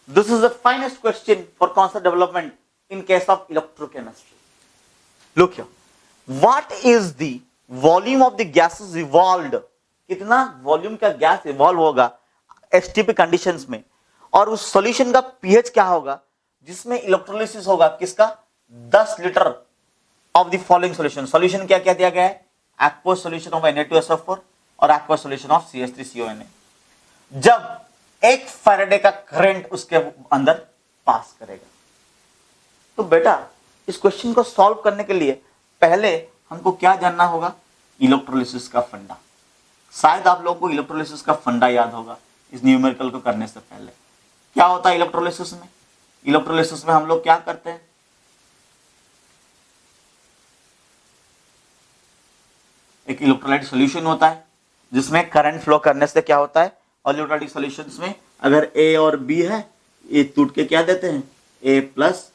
This is the finest question for concept development in case of electrochemistry. Look here. What is the volume of the gases evolved? कितना volume का gas evolve होगा STP conditions में, और उस solution का pH क्या होगा जिसमें इलेक्ट्रोलिसिस होगा किसका, 10 litre of the following solution. Solution क्या क्या दिया गया है, एक्वस सॉल्यूशन ऑफ Na2SO4 और एक्वस सॉल्यूशन ऑफ CH3CONA. जब 1 फैराडे का करंट उसके अंदर पास करेगा. तो बेटा इस क्वेश्चन को सॉल्व करने के लिए पहले हमको क्या जानना होगा, इलेक्ट्रोलिसिस का फंडा. शायद आप लोगों को इलेक्ट्रोलिसिस का फंडा याद होगा इस न्यूमेरिकल को करने से पहले. क्या होता है इलेक्ट्रोलिसिस में, इलेक्ट्रोलिसिस में हम लोग क्या करते हैं, एक इलेक्ट्रोलाइट सॉल्यूशन होता है जिसमें करंट फ्लो करने से क्या होता है, और इलेक्ट्रोलाइटिक सॉल्यूशंस में अगर A और B है, ये टूट के क्या देते हैं, A प्लस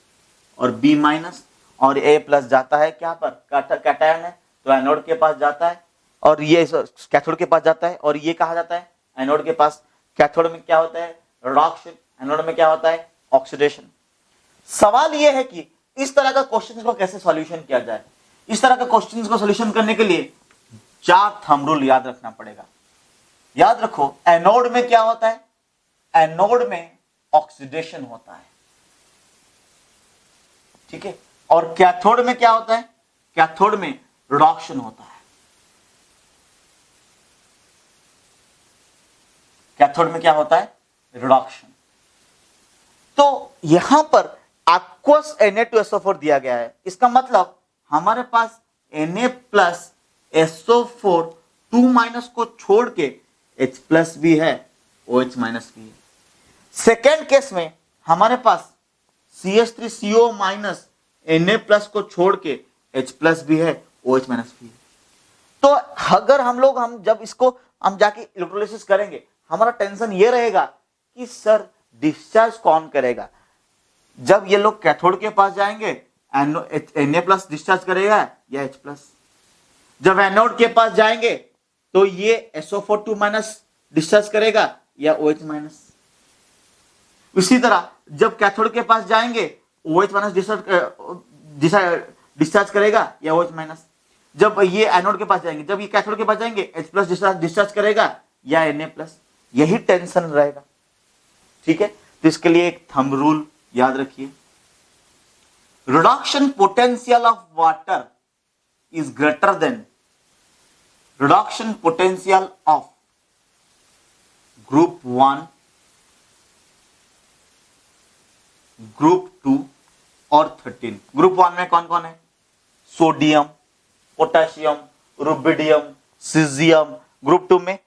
और B माइनस, और A प्लस जाता है क्या पर, कैटायन है तो एनोड के पास जाता है, और ये कैथोड के पास जाता है, और ये कहा जाता है एनोड के पास. कैथोड में क्या होता है, रिडक्शन, एनोड में क्या होता है, ऑक्सीडेशन. सवाल ये है कि इस तरह का क्वेश्चन को कैसे सॉल्यूशन किया जाए. इस तरह का क्वेश्चन को सॉल्यूशन करने के लिए 4 थंब रूल याद रखना पड़ेगा. याद रखो, एनोड में क्या होता है, एनोड में ऑक्सीडेशन होता है, ठीक है, और कैथोड में क्या होता है, कैथोड में रिडक्शन होता है. कैथोड में क्या होता है, रिडक्शन. तो यहां पर एक्वस Na2SO4 दिया गया है, इसका मतलब हमारे पास Na प्लस SO4 2 माइनस को छोड़ के H प्लस भी है, OH माइनस भी है. सेकेंड केस में हमारे पास CH3CO माइनस Na प्लस को छोड़ के H प्लस भी है, OH माइनस भी है. तो अगर हम जब इसको हम जाके इलेक्ट्रोलिसिस करेंगे, हमारा टेंशन ये रहेगा कि सर डिस्चार्ज कौन करेगा. जब ये लोग कैथोड के पास जाएंगे Na प्लस डिस्चार्ज करेगा या H प्लस. जब एनोड के पास जाएंगे तो ये SO4 2 माइनस डिस्चार्ज करेगा या OH माइनस. इसी तरह जब कैथोड के पास जाएंगे OH माइनस डिस्चार्ज करेगा या OH माइनस. जब ये एनोड के पास जाएंगे, जब ये कैथोड के पास जाएंगे H प्लस डिस्चार्ज करेगा या Na प्लस. यही टेंशन रहेगा, ठीक है. तो इसके लिए एक थंब रूल याद रखिए, reduction potential of water is greater than reduction potential of group 1, group 2 और 13. ग्रुप 1 में कौन कौन है, sodium, potassium, rubidium, caesium. Group 2 में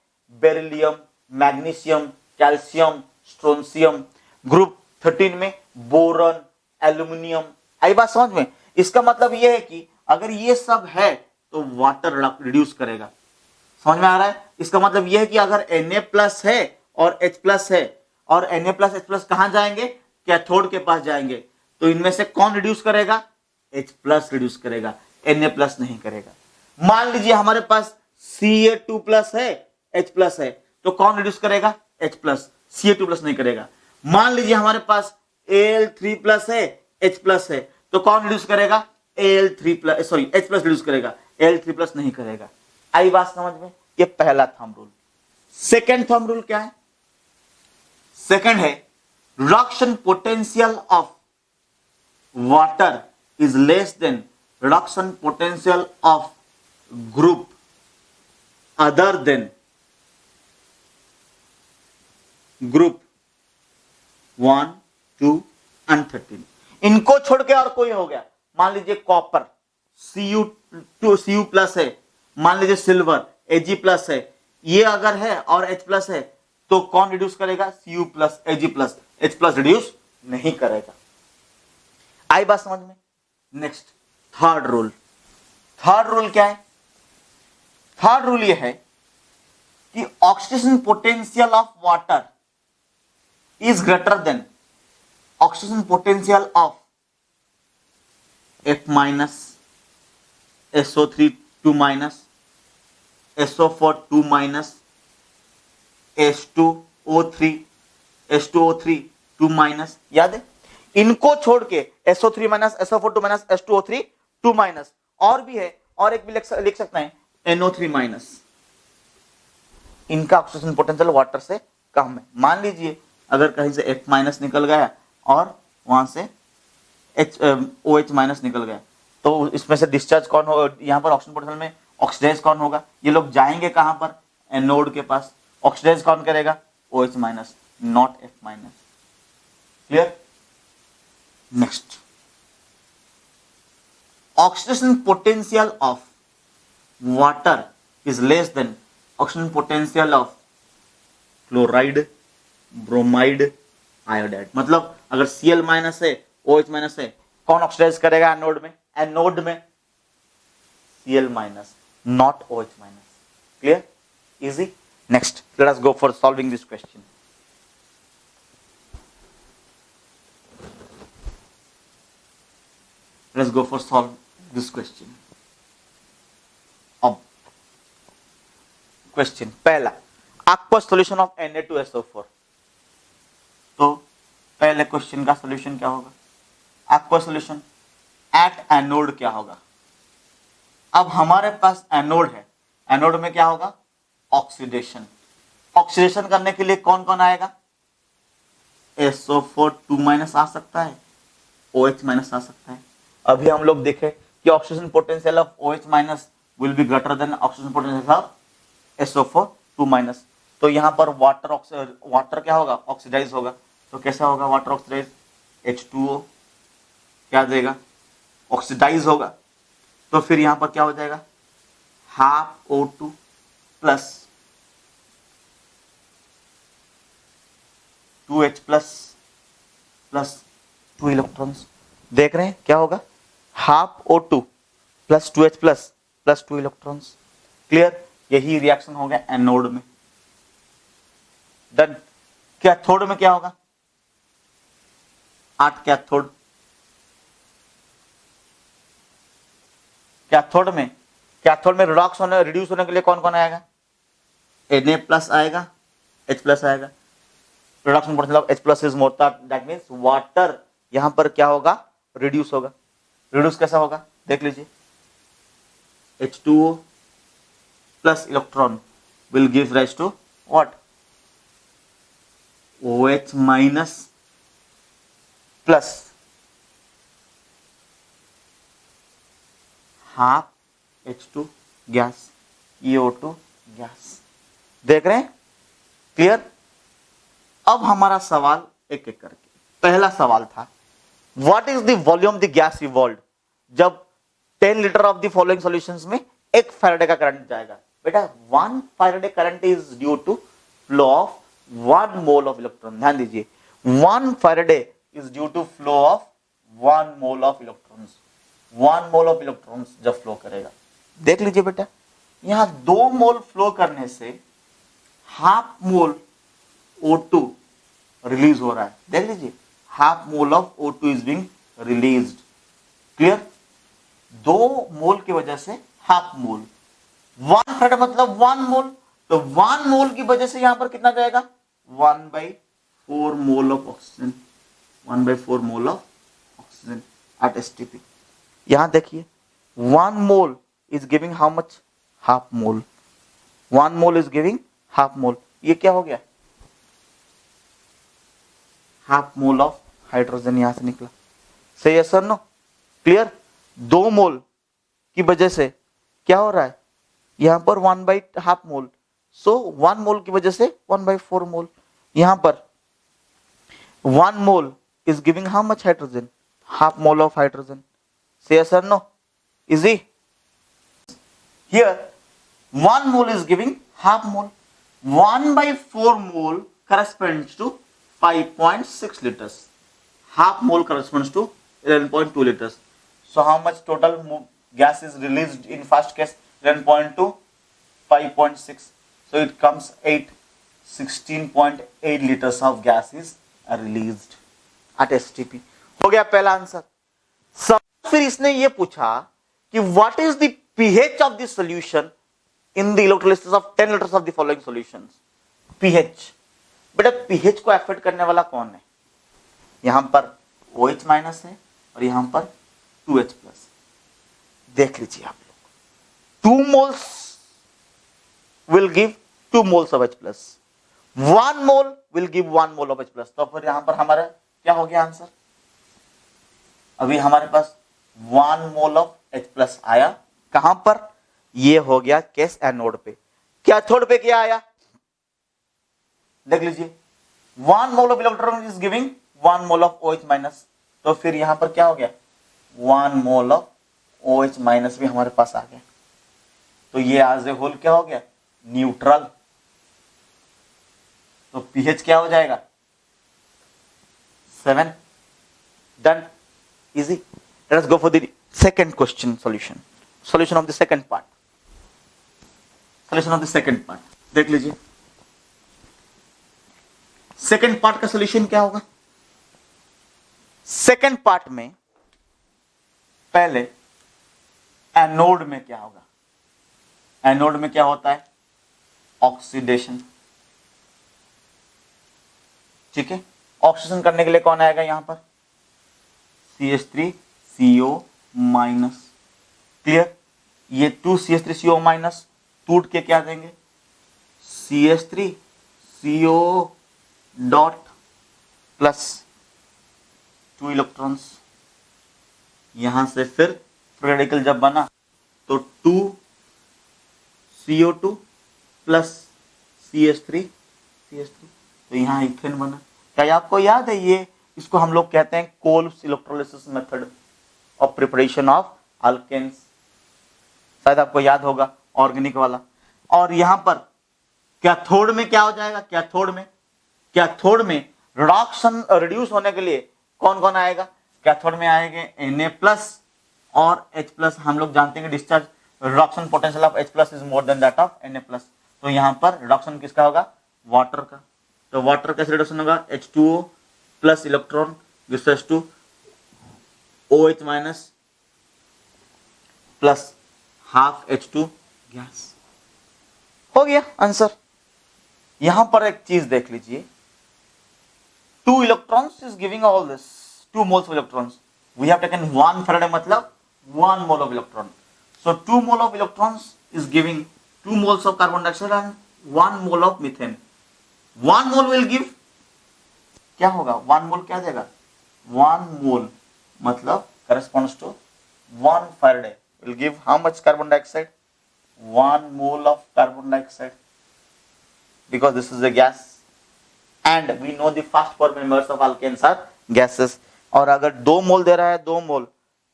beryllium, magnesium, calcium, strontium. Group 13 में बोरन, एल्यूमिनियम. आई बात समझ में. इसका मतलब यह है कि अगर ये सब है तो वाटर रिड्यूस करेगा. समझ में आ रहा है. इसका मतलब यह है कि अगर Na प्लस है और H प्लस है, और Na प्लस H प्लस कहां जाएंगे, कैथोड के पास जाएंगे, तो इनमें से कौन रिड्यूस करेगा, H प्लस रिड्यूस करेगा, Na प्लस नहीं करेगा. मान लीजिए हमारे पास Ca2 प्लस है, H प्लस है, तो कौन रिड्यूस करेगा, H प्लस. Ca2 प्लस नहीं करेगा. मान लीजिए हमारे पास Al3 प्लस है, H प्लस है, तो कौन रिड्यूस करेगा, Al3 plus, sorry H plus reduce करेगा, Al3 प्लस नहीं करेगा. आई बात समझ में. ये पहला thumb rule. Second thumb rule क्या है, सेकेंड है reduction potential of water is less then reduction potential of group other than group 1, 2 and 13. इनको छोड़ के और कोई हो गया. मान लीजिए कॉपर Cu प्लस है, मान लीजिए सिल्वर Ag प्लस है, ये अगर है और H प्लस है, तो कौन रिड्यूस करेगा, Cu plus, Ag plus. H plus reduce नहीं करेगा. आई बात समझ में. Next third rule. Third rule क्या है, थर्ड रूल ये है कि oxidation potential of water is greater than oxygen potential of F minus, SO3 2 minus, SO4 2 minus, H2O3 2 2 minus, याद है? इनको छोड़ के SO3 minus, SO4 2 minus, H2O3 2 minus, और भी है, और एक भी लिख सकते हैं NO3 माइनस। इनका ऑक्सीडेशन पोटेंशियल वाटर से कम है। मान लीजिए अगर कहीं से F माइनस निकल गया और वहां से OH माइनस निकल गया, तो इसमें से डिस्चार्ज कौन हो, यहाँ पर ऑक्सीजन पोटेंशियल में ऑक्सीडाइज कौन होगा? ये लोग जाएंगे कहां पर? एनोड के पास। ऑक्सीडाइज कौन करेगा? OH minus, not F minus. Clear? Next, oxidation potential of water is less then oxygen potential of chloride, bromide, iodide. मतलब अगर Cl माइनस है, OH माइनस है, कौन ऑक्सीडाइज करेगा एनोड में? एनोड में Cl minus, not OH minus. Clear? Easy? Next, let us go for solving this question. Let's go for solve this question. अब question पहला, aqueous solution of Na2SO4। तो पहले question का सॉल्यूशन क्या होगा? aqueous solution at एनोड क्या होगा? अब हमारे पास एनोड है, एनोड में क्या होगा? ऑक्सीडेशन। ऑक्सीडेशन करने के लिए कौन कौन आएगा? SO4 2 माइनस आ सकता है, OH माइनस आ सकता है। अभी हम लोग देखें कि oxygen potential of OH minus will be greater than oxygen potential of SO4 2 minus. तो यहां पर वाटर क्या होगा? ऑक्सीडाइज होगा। तो कैसा होगा वाटर ऑक्सीडाइज? H2O क्या देगा? ऑक्सीडाइज होगा। तो फिर यहां पर क्या हो जाएगा? Half O2 plus 2H plus 2 electrons. देख रहे हैं क्या होगा? Half O2 plus 2H plus 2 electrons. Clear? यही रिएक्शन हो गया एनोड में। डन। कैथोड में क्या होगा? 8 कैथोड। कैथोड में रिड्यूस होने के लिए कौन कौन आएगा? Na प्लस आएगा, H प्लस आएगा। Reduction potential of H plus is more, that means water यहां पर क्या होगा? रिड्यूस होगा। रिड्यूस कैसा होगा? देख लीजिए, H2O plus electron will give rise to what? OH minus plus half H2 gas, EO2 gas. देख रहे हैं? क्लियर? अब हमारा सवाल एक एक करके। पहला सवाल था, what is the volume the gas evolved जब 10 litre of the following solutions में 1 फैराडे का करंट जाएगा? बेटा 1 Faraday current is due to flow of 1 mole of electron. ध्यान दीजिए, 1 Faraday is due to flow of 1 mole of electrons. 1 mole of electrons जब flow करेगा, देख लीजिए बेटा, यहां 2 मोल फ्लो करने से हाफ मोल O2 रिलीज हो रहा है। देख लीजिए, half mole of O2 is being released. Clear? 2 मोल की वजह से हाफ मोल, 1 फैराडे मतलब 1 मोल, तो 1 मोल की वजह से यहां पर कितना जाएगा? 1/4 mole of oxygen. 1/4 mole of oxygen at STP। यहां देखिए, 1 mole is giving how much? Half mole. 1 mole is giving half mole. ये क्या हो गया? हाफ मोल ऑफ हाइड्रोजन यहां से निकला। सही है सर? नो? क्लियर? 2 मोल की वजह से क्या हो रहा है? यहां पर 1/2 मोल। सो 1 मोल की वजह से 1/4 मोल। यहां पर 1 mole is giving how much hydrogen? Half mole of hydrogen. सही है sir? No? Easy? Here 1 mole is giving half mole. 1/4 mole corresponds to 5.6 liters. Half mole corresponds to 11.2 liters. So how much total gas is released in first case? 11.2, 5.6. So it comes 16.8 liters of gas is released at STP. हो गया पहला answer. फिर इसने ये पूछा कि what is the pH of the solution in the electrolysis of 10 liters of the following solutions? pH। बेटा pH को अफेक्ट करने वाला कौन है? यहां पर OH माइनस है और यहां पर 2H प्लस। देख लीजिए आप लोग, 2 moles will give 2 moles of H plus, 1 mole will give 1 mole of H plus. तो फिर यहां पर हमारा क्या हो गया आंसर? अभी हमारे पास 1 मोल ऑफ H प्लस आया, कहां पर? ये हो गया केस एनोड पे। कैथोड पे क्या आया? देख लीजिए, 1 mole of electron is giving 1 mole of OH minus. तो फिर यहां पर क्या हो गया? 1 मोल ऑफ OH माइनस भी हमारे पास आ गया। तो ये एज ए होल क्या हो गया? न्यूट्रल। तो पीएच क्या हो जाएगा? 7। Done, easy. Let's go for the second question solution. Solution of the second part. Solution of the second part देख लीजिए। सेकंड पार्ट का सॉल्यूशन क्या होगा? सेकंड पार्ट में पहले एनोड में क्या होगा? एनोड में क्या होता है? ऑक्सीडेशन। ठीक है, ऑक्सीडेशन करने के लिए कौन आएगा यहां पर? CH3CO minus. क्लियर? ये 2CH3CO माइनस टूट के क्या देंगे? CH3CO dot plus 2 electrons. यहां से फिर रेडिकल जब बना तो 2CO2 प्लस CH3 तो यहां इथेन बना। क्या आपको याद है? ये इसको हम लोग कहते हैं Kolbe's electrolysis method of preparation of alkanes. शायद आपको याद होगा, ऑर्गेनिक वाला। और यहां पर कैथोड में क्या हो जाएगा? कैथोड में रिडक्शन रिड्यूस होने के लिए कौन कौन आएगा? कैथोड में आएंगे Na प्लस और H प्लस। हम लोग जानते हैं कि discharge reduction potential of H plus is more than that of Na plus. तो यहां पर रिडक्शन किसका होगा? वाटर का। तो वाटर कैसे रिडक्शन होगा? H2O plus electron gives to OH minus plus half H2 gas. हो गया आंसर। यहां पर एक चीज देख लीजिए, 2 electrons is giving all this 2 moles of electrons. We have taken 1 Faraday मतलब 1 mole of electron. So 2 mole of electrons is giving 2 moles of carbon dioxide and 1 mole of methane. 1 mole will give क्या होगा? 1 mole क्या देगा? 1 mole मतलब corresponds to 1 Faraday will give how much carbon dioxide? 1 mole of carbon dioxide, because this is a gas and we know the first 4 members of alkanes are gases. और अगर 2 मोल दे रहा है, 2 मोल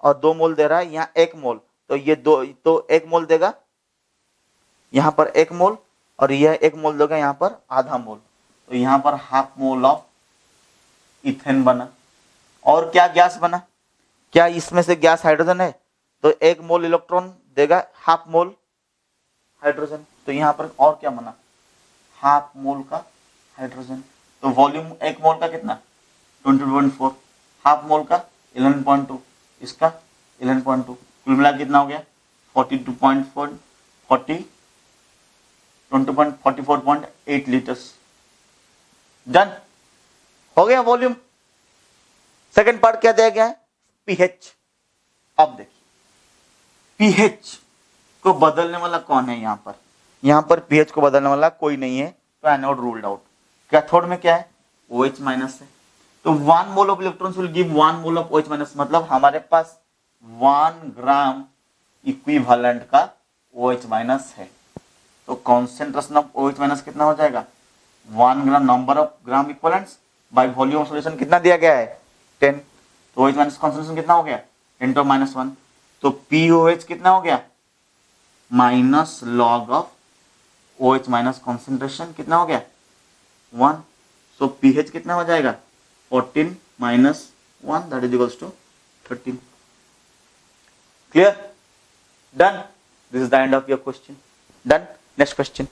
और 2 मोल दे रहा है, यहाँ 1 मोल, तो ये 2 तो 1 मोल देगा, यहाँ पर 1 मोल और यह 1 मोल देगा यहाँ पर आधा मोल। तो यहाँ पर हाफ मोल ऑफ इथेन बना। और क्या गैस बना? क्या इसमें से गैस हाइड्रोजन है? तो 1 मोल इलेक्ट्रॉन देगा हाफ मोल हाइड्रोजन। तो यहाँ पर और क्या बना? हाफ मोल का हाइड्रोजन। तो वॉल्यूम 1 मोल का कितना? 22.4। हाफ मोल का 11.2, इसका 11.2, कुल मिला कितना हो गया? 42.4 20.44.8 लीटर्स। डन, हो गया वॉल्यूम। सेकंड पार्ट क्या दिया गया है? पीएच। अब देखिए पीएच को बदलने वाला कौन है? यहां पर पीएच को बदलने वाला कोई नहीं है, तो एनोड रूल्ड आउट। कैथोड में क्या है? OH माइनस है। तो 1 mole of electrons will give 1 mole of OH minus, मतलब हमारे पास 1 ग्राम इक्विवेलेंट का OH माइनस है। तो कॉन्सेंट्रेशन ऑफ OH माइनस कितना हो जाएगा? 1 gram number of gram equivalents by volume of solution कितना दिया गया है? 10। तो OH माइनस कॉन्सेंट्रेशन कितना हो गया? 10⁻⁻1। तो POH कितना हो गया? Minus log of OH minus concentration कितना हो गया? 1। सो पीएच कितना हो जाएगा? 14 minus 1 that is equals to 13. Clear? Done. This is the end of your question. Done. Next question.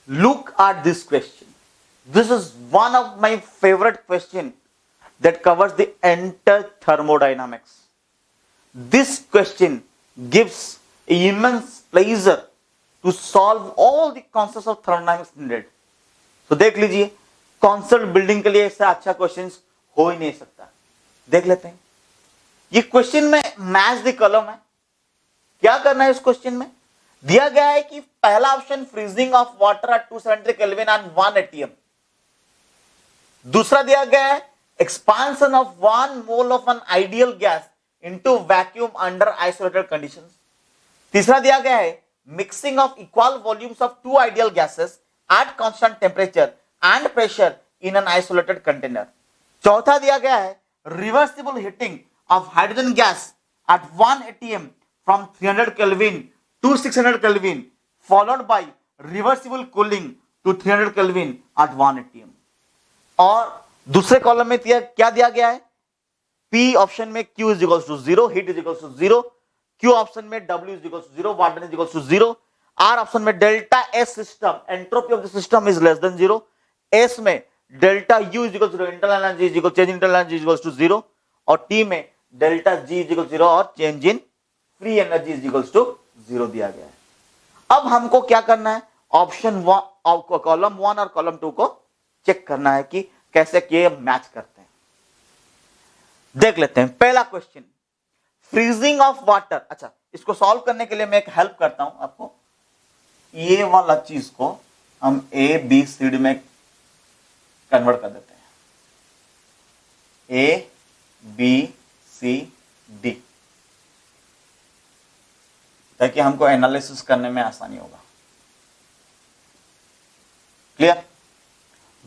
Look at this question. This is one of my favorite question that covers the entire thermodynamics. This question gives immense pleasure to solve all the concepts of thermodynamics needed. तो देख लीजिए, concept building के लिए इससे अच्छा question हो ही नहीं सकता। देख लेते हैं, ये क्वेश्चन में मैच द कॉलम है। क्या करना है इस क्वेश्चन में? दिया गया है कि पहला option freezing of water at 270 kelvin and 1 ATM. दूसरा दिया गया है expansion of 1 mole of N ideal gas into vacuum under isolated conditions. तीसरा दिया गया है mixing of equal volumes of 2 ideal gases at constant temperature and pressure in an isolated container. चौथा दिया गया है reversible heating of hydrogen gas at 1 atm from 300 Kelvin to 600 Kelvin followed by reversible cooling to 300 Kelvin at 1 atm। और दूसरे column में क्या दिया गया है? P ऑप्शन में Q is equals to 0, heat is equals to 0, Q option में W is equals to 0, water is equals to 0, R option में delta S system entropy of the system is less than 0, S में delta U is equals to 0, internal energy is equal change internal energy is equals to 0, और T में delta G is equal to 0 और change in free energy is equals to 0 दिया गया है। अब हमको क्या करना है? ऑप्शन कॉलम 1 और कॉलम 2 को चेक करना है कि कैसे ये मैच करते हैं। देख लेते हैं पहला क्वेश्चन, फ्रीजिंग ऑफ वाटर। अच्छा, इसको सॉल्व करने के लिए मैं एक हेल्प करता हूं आपको। ये वाला चीज को हम ए बी सी डी में कन्वर्ट कर देते हैं, ए बी सी डी, ताकि हमको एनालिसिस करने में आसानी होगा। क्लियर?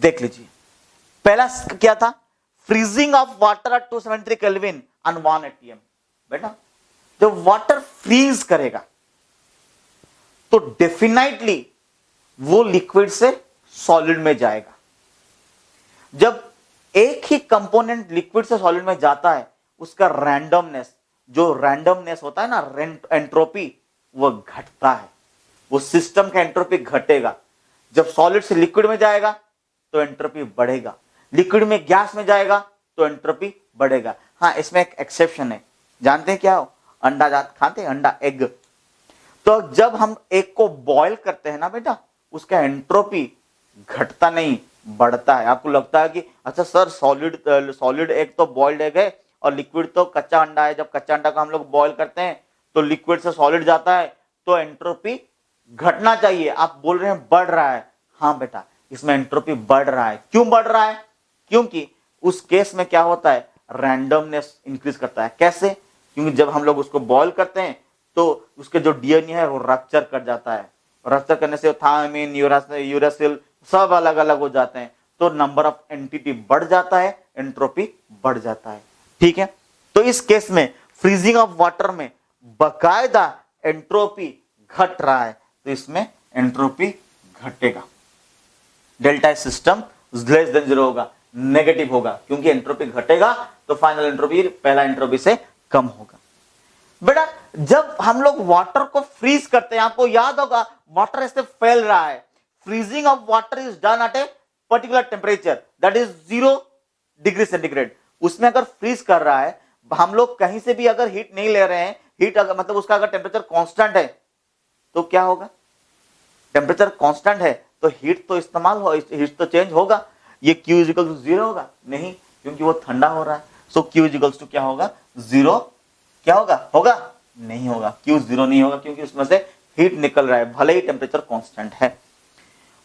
देख लीजिए, पहला क्या था? Freezing of water at 273 kelvin and 1 atm। बेटा, जब वाटर फ्रीज करेगा तो डेफिनेटली वो लिक्विड से सॉलिड में जाएगा। जब एक ही कंपोनेंट लिक्विड से सॉलिड में जाता है, उसका रैंडमनेस, जो रैंडमनेस होता है ना, एंट्रोपी, वो घटता है। वो सिस्टम का एंट्रोपी घटेगा। जब सॉलिड से लिक्विड में जाएगा तो एंट्रोपी बढ़ेगा, लिक्विड में गैस में जाएगा तो एंट्रोपी बढ़ेगा। हाँ, इसमें एक एक्सेप्शन है, जानते हैं क्या हो? अंडा जात खाते हैं, अंडा, एग। तो जब हम एग को बॉयल करते हैं ना बेटा, उसका एंट्रोपी घटता नहीं, बढ़ता है। आपको लगता है कि अच्छा सर, सॉलिड एग तो बॉइल्ड एग है और लिक्विड तो कच्चा अंडा है। जब कच्चा अंडा को हम लोग बॉयल करते हैं तो लिक्विड से सॉलिड जाता है, तो एंट्रोपी घटना चाहिए। आप बोल रहे हैं बढ़ रहा है। हाँ बेटा, इसमें एंट्रोपी बढ़ रहा है। क्यों बढ़ रहा है? क्योंकि उस केस में क्या होता है, रैंडमनेस इंक्रीज करता है। कैसे? क्योंकि जब हम लोग उसको बॉयल करते हैं तो उसके जो डीएनए है वो रप्चर कर जाता है। रप्चर करने से थायमिन, यूरासिल सब अलग अलग हो जाते हैं, तो नंबर ऑफ एंटिटी बढ़ जाता है, एंट्रोपी बढ़ जाता है। ठीक है, तो इस केस में फ्रीजिंग ऑफ वाटर में बकायदा एंट्रोपी घट रहा है, तो इसमें एंट्रोपी घटेगा। डेल्टा सिस्टम लेस देन 0 होगा, नेगेटिव होगा, क्योंकि एंट्रोपी घटेगा तो फाइनल एंट्रोपी पहला एंट्रोपी से कम होगा। बेटा, जब हम लोग वाटर को फ्रीज करते हैं, आपको याद होगा वाटर ऐसे फैल रहा है। Freezing of water is done at a particular temperature, that is 0 degree centigrade. उसमें अगर फ्रीज कर रहा है, हम लोग कहीं से भी अगर हीट नहीं ले रहे हैं, हीट अगर मतलब उसका अगर टेम्परेचर कांस्टेंट है, तो क्या होगा? टेम्परेचर कांस्टेंट है तो हीट तो इस्तेमाल हो, हीट तो चेंज होगा। ये Q इज इक्वल टू 0 होगा? नहीं, क्योंकि वो ठंडा हो रहा है। सो Q इज इक्वल टू क्या होगा? 0। क्या होगा? होगा? नहीं होगा। Q 0 नहीं होगा, क्योंकि उसमें से हीट निकल रहा है, भले ही टेम्परेचर कांस्टेंट है।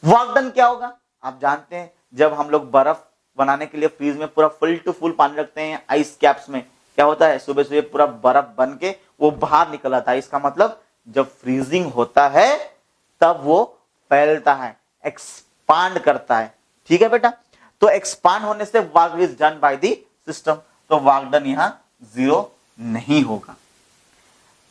वर्क डन क्या होगा? आप जानते हैं, जब हम लोग बर्फ बनाने के लिए फ्रीज में पूरा फुल टू फुल पानी रखते हैं आइस कैप्स में, क्या होता है? सुबह सुबह पूरा बर्फ बन के वो बाहर निकल आता है। इसका मतलब जब फ्रीजिंग होता है तब वो फैलता है, एक्सपांड करता है। ठीक है बेटा, तो एक्सपांड होने से work is done by the system, तो वर्क डन यहां 0 नहीं होगा।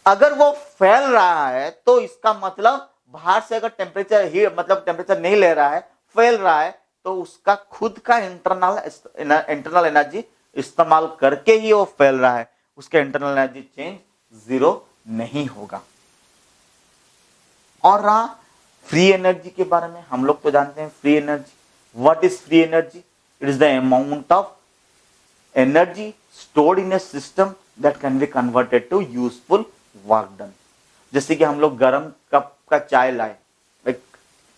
अगर वो फैल रहा है तो इसका मतलब बाहर से अगर टेम्परेचर नहीं ले रहा है, फैल रहा है, तो उसका खुद का इंटरनल एनर्जी इस्तेमाल करके ही वो फैल रहा है, उसका इंटरनल एनर्जी चेंज 0 नहीं होगा। और रहा फ्री एनर्जी के बारे में, हम लोग तो जानते हैं free energy. What is free energy? It is the amount of energy stored in a system that can be converted to useful work done। जैसे कि हम लोग गर्म कप का चाय लाए,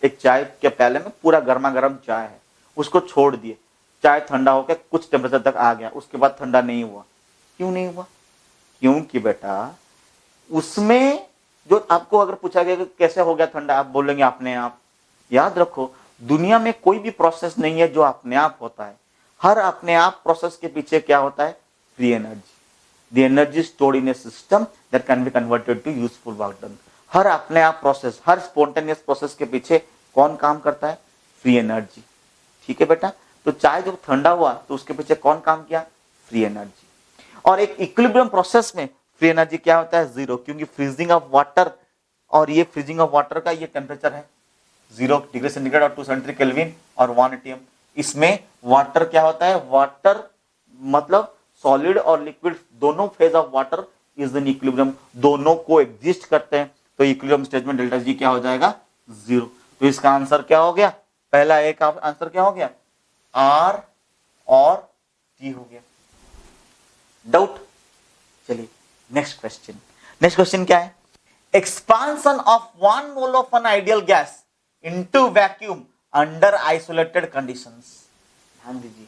एक चाय के प्याले में पूरा गर्मा गर्म चाय है, उसको छोड़ दिए, चाय ठंडा होकर कुछ टेम्परेचर तक आ गया, उसके बाद ठंडा नहीं हुआ। क्यों नहीं हुआ? क्योंकि बेटा उसमें जो आपको अगर पूछा गया कि कैसे हो गया ठंडा, आप बोलेंगे अपने आप। याद रखो, दुनिया में कोई भी प्रोसेस नहीं है जो अपने आप होता है। हर अपने आप प्रोसेस के पीछे क्या होता है? Free energy. The energy stored in a system that can be converted to useful work done. हर अपने आप प्रोसेस, हर स्पॉन्टेनियस प्रोसेस के पीछे कौन काम करता है? Free energy. ठीक है बेटा, तो चाय जब ठंडा हुआ तो उसके पीछे कौन काम किया? Free energy. और एक इक्विलिब्रियम प्रोसेस में फ्री एनर्जी क्या होता है? जीरो, क्योंकि फ्रीजिंग ऑफ वाटर, और ये फ्रीजिंग ऑफ वाटर का ये टेम्परेचर है 0 डिग्री सेंटीग्रेड और 273 केल्विन और 1 एटीएम। इसमें वाटर क्या होता है? वाटर मतलब सॉलिड और लिक्विड दोनों phase of water is in equilibrium, दोनों को एग्जिस्ट करते हैं, तो इक्विलिब्रियम स्टेट में डेल्टा जी क्या हो जाएगा? 0। तो इसका आंसर क्या हो गया? पहला एक आंसर क्या हो गया? आर और टी हो गया। डाउट? चलिए नेक्स्ट क्वेश्चन। नेक्स्ट क्वेश्चन क्या है? Expansion of 1 mole of N ideal gas into vacuum under isolated conditions. ध्यान दीजिए,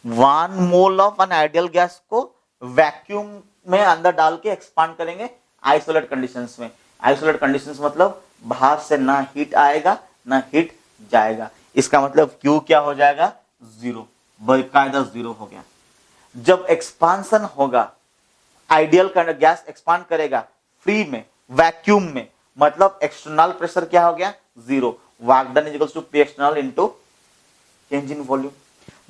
1 mole of N ideal gas को वैक्यूम में अंदर डाल के एक्सपांड करेंगे आइसोलेट कंडीशंस में। आइसोलेट कंडीशंस मतलब बाहर से ना हीट आएगा ना हीट जाएगा। इसका मतलब क्यू क्या हो जाएगा? 0, बाकायदा 0 हो गया। जब एक्सपांशन होगा, आइडियल गैस एक्सपांड करेगा फ्री में, वैक्यूम में, मतलब एक्सटर्नल प्रेशर क्या हो गया? 0। Work done is equals to P external into change in volume.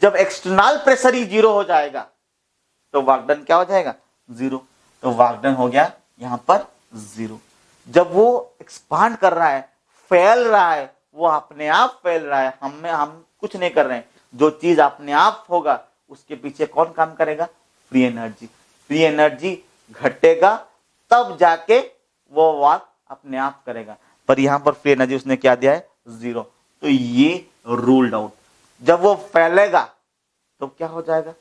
जब एक्सटर्नल प्रेशर ही 0 हो जाएगा तो वर्क डन क्या हो जाएगा? 0। तो वर्क डन हो गया यहां पर 0। जब वो एक्सपांड कर रहा है, फैल रहा है, वो अपने आप फैल रहा है, हम कुछ नहीं कर रहे हैं। जो चीज अपने आप होगा उसके पीछे कौन काम करेगा? Free energy. फ्री एनर्जी घटेगा तब जाके वो वर्क अपने आप करेगा, पर यहां पर फ्री एनर्जी उसने क्या दिया है? 0। तो ये रूल्ड आउट। जब वो फैलेगा तो क्या हो जाएगा?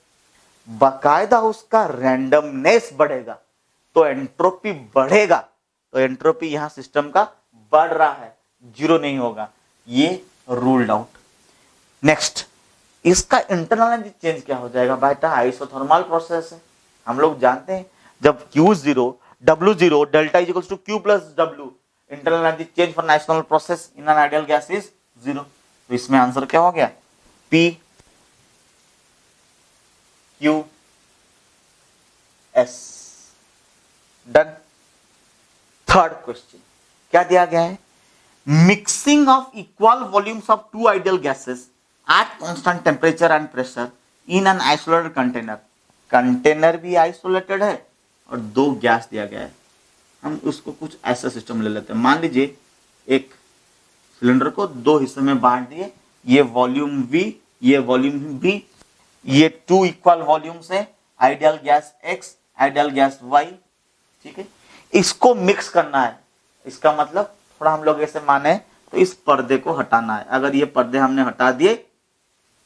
बाकायदा उसका रैंडमनेस बढ़ेगा, तो एंट्रोपी बढ़ेगा। तो एंट्रोपी यहां सिस्टम का बढ़ रहा है, 0 नहीं होगा। ये रूल्ड आउट। नेक्स्ट, इसका इंटरनल एनर्जी चेंज क्या हो जाएगा? बेटा आइसोथर्मल प्रोसेस है, हम लोग जानते हैं जब Q0 W0 delta is equals to Q plus W, internal energy change for isothermal process in an ideal gas is 0। तो इसमें आंसर क्या हो गया? P Q S। Done. Third question क्या दिया गया है? Mixing of equal volumes of 2 ideal gases at constant temperature and pressure in an isolated container. Container भी आइसोलेटेड है और 2 गैस दिया गया है। हम उसको कुछ ऐसा सिस्टम ले लेते हैं। मान लीजिए एक सिलेंडर को 2 हिस्सों में बांट दिए, ये वॉल्यूम V, ये वॉल्यूम B, ये 2 इक्वल वॉल्यूम्स है, ideal gas X, ideal gas Y। ठीक है, इसको मिक्स करना है। इसका मतलब थोड़ा हम लोग ऐसे माने तो इस पर्दे को हटाना है। अगर ये पर्दे हमने हटा दिए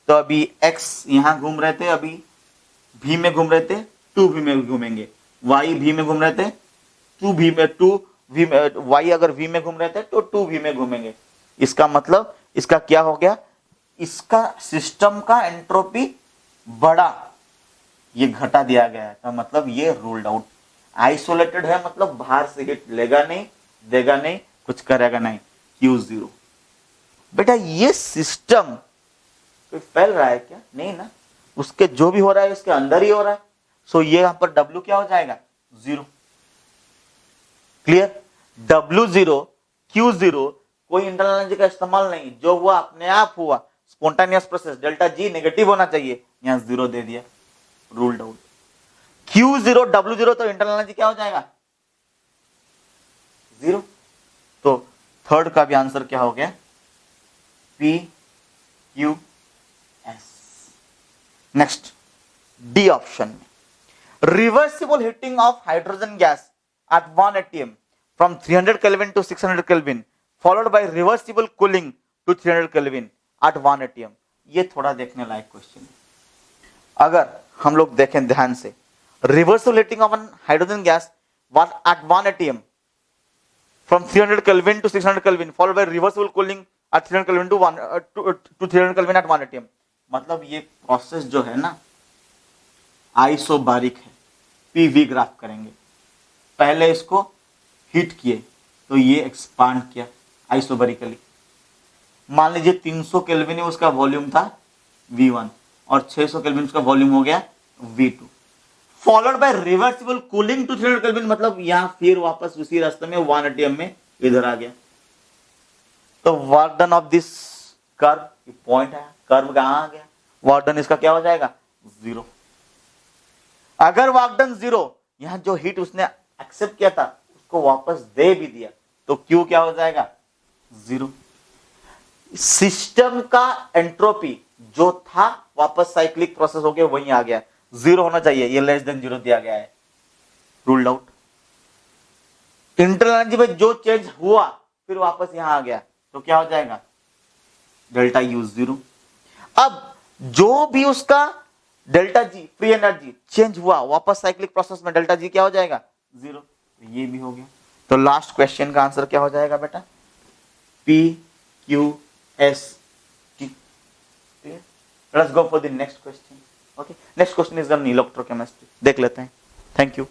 तो अभी X यहां घूम रहे थे, अभी V में घूम रहे थे, 2V में घूमेंगे। Y V में घूम रहे थे, 2V में Y अगर V में घूम रहे थे तो 2V में घूमेंगे। इसका मतलब इसका क्या हो गया? इसका सिस्टम का एंट्रोपी बढ़ा, ये घटा दिया गया है। तो मतलब ये रूल्ड आउट। आइसोलेटेड है मतलब बाहर से हीट लेगा नहीं, देगा नहीं, कुछ करेगा नहीं। Q0। बेटा ये सिस्टम कोई फैल रहा है क्या? नहीं ना, उसके जो भी हो रहा है उसके अंदर ही हो रहा है। सो ये यहां पर W क्या हो जाएगा? 0। क्लियर? W0 Q0 कोई इंटरनल एनर्जी का इस्तेमाल नहीं, जो हुआ अपने आप हुआ, spontaneous process. Delta G negative होना चाहिए, यहां 0 दे दिया, रूल्ड आउट। Q0 W0 तो इंटरनल एनर्जी क्या हो जाएगा? 0। तो थर्ड का भी आंसर क्या हो गया? P Q S। Next D option में reversible heating of hydrogen gas at 1 atm from 300 Kelvin to 600 Kelvin followed by reversible cooling to 300 Kelvin at 1 atm। ये थोड़ा देखने लायक क्वेश्चन है। अगर हम लोग देखें ध्यान से, reversible heating of an hydrogen gas at 1 atm from 300 Kelvin to 600 Kelvin followed by reversible cooling at 300 Kelvin to 300 Kelvin at 1 atm। मतलब ये प्रोसेस जो है ना आइसोबारिक है। पीवी ग्राफ करेंगे, पहले इसको हीट किए तो ये एक्सपांड किया आइसोबारिकली। मान लीजिए 300 केल्विन उसका वॉल्यूम था V1 और 600 केल्विन उसका वॉल्यूम हो गया V2, followed by reversible cooling to 300 kelvin. मतलब यहां फिर वापस उसी रास्ते में 1 atm में इधर आ गया। तो work done of this curve, point है, कर्व कहां आ गया, वर्क डन इसका क्या हो जाएगा 0। अगर वर्क डन 0, यहां जो हीट उसने एक्सेप्ट किया था उसको वापस दे भी दिया तो Q क्या हो जाएगा 0। सिस्टम का एंट्रोपी जो था वापस साइक्लिक प्रोसेस होके वहीं आ गया, 0 होना चाहिए, ये लेस देन 0 दिया गया है, रूल्ड आउट। इंटरनल एनर्जी में जो चेंज हुआ फिर वापस यहां आ गया तो क्या हो जाएगा डेल्टा U 0। अब जो भी उसका delta G free energy change हुआ वापस साइक्लिक प्रोसेस में डेल्टा जी क्या हो जाएगा 0, तो ये भी हो गया। तो लास्ट क्वेश्चन का आंसर क्या हो जाएगा बेटा PQST। Let's go for the next question. Okay, next question is on electrochemistry, देख लेते हैं। Thank you.